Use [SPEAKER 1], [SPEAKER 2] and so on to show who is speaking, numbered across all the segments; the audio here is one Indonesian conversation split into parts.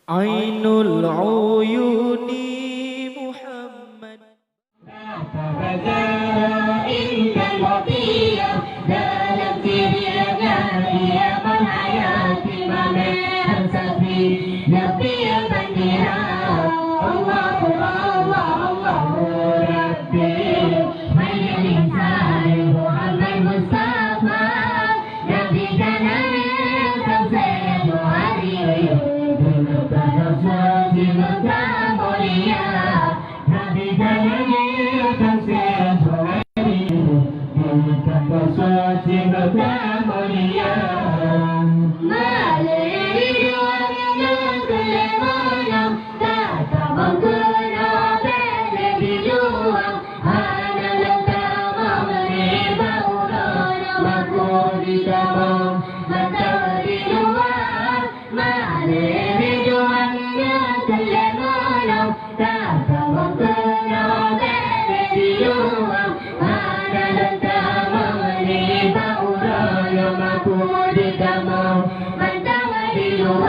[SPEAKER 1] Ainul Uyuni Muhammad. Dalam dirinya ia menghayati mameran sapi Nabi yang bandira Allahu Allah Allahu Rabbi Mayyul Insani Muhammad Mustafa Nabi dan Nabi Samsayyidu Ali Dinutan Rasul Dinutan Mulia Nabi dan Nabi Samsayyidu Ali Dinutan Rasul Dinutan Mulia Maliri Warna Kelemanang Kata Mangkuna Bele di luang Hana lentama Meniba urana Maku di damang Mata di luang Maliri Warna Kelemanang Kata Mangkuna Bele di luang Hana lentama Meniba urana Maku di damang Mata di luang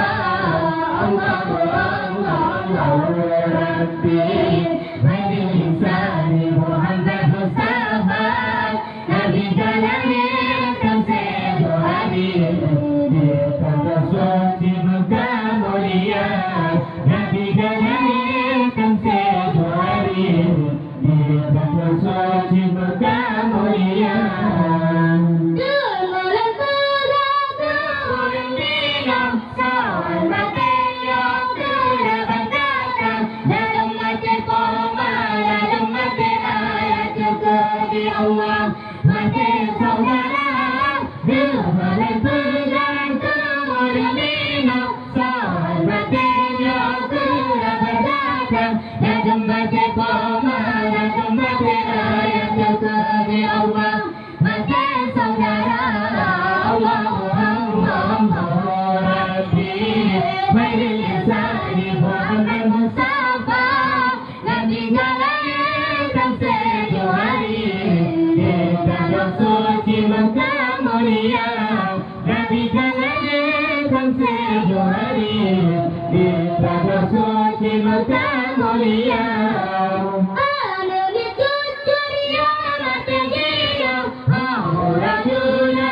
[SPEAKER 1] Allahu Allah Allahu Rabbi Mayyul Insani Muhammad Mustafa Nabi dan Nabi Samsayyidu Ali Dinutan Rasul Dinutan Mulia Nabi dan Nabi Samsayyidu Ali Dinutan Rasul Dinutan Mulia Allah mati saudara Bilhalan pegang kemuliaan Soal matinya kura berdatang Najam mati koma Najam mati ayat Jadi Allah mati saudara Allahu Allah Rabbi Mayyul Insani Muhammad Mustafa Nabi Jalali Samsayyidu Ali Rasul Dinutan Mulia Nabi Jalali Samsayyidu Ali Dinutan Rasul Dinutan Mulia Ana ditutur ya matinya Auraduna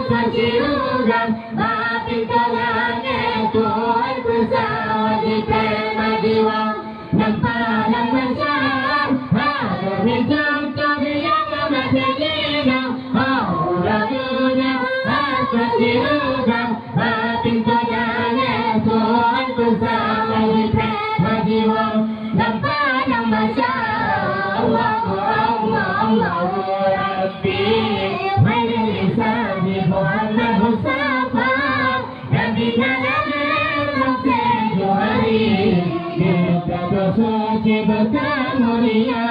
[SPEAKER 1] Sajirugan Maafin kalangnya Tuhan pesawat di tema jiwa Nampak masyarakat Ada hijau yang matinya Auraduna Sajirugan Maafin kalangnya Tuhan pesawat di tema jiwa Nampak masyarakat Allahu Allah Allahu Rabbi Mayyul Insani Muhammad Mustafa Nabi dan Nabi Samsayyidu Ali Dinutan Rasul Dinutan Mulia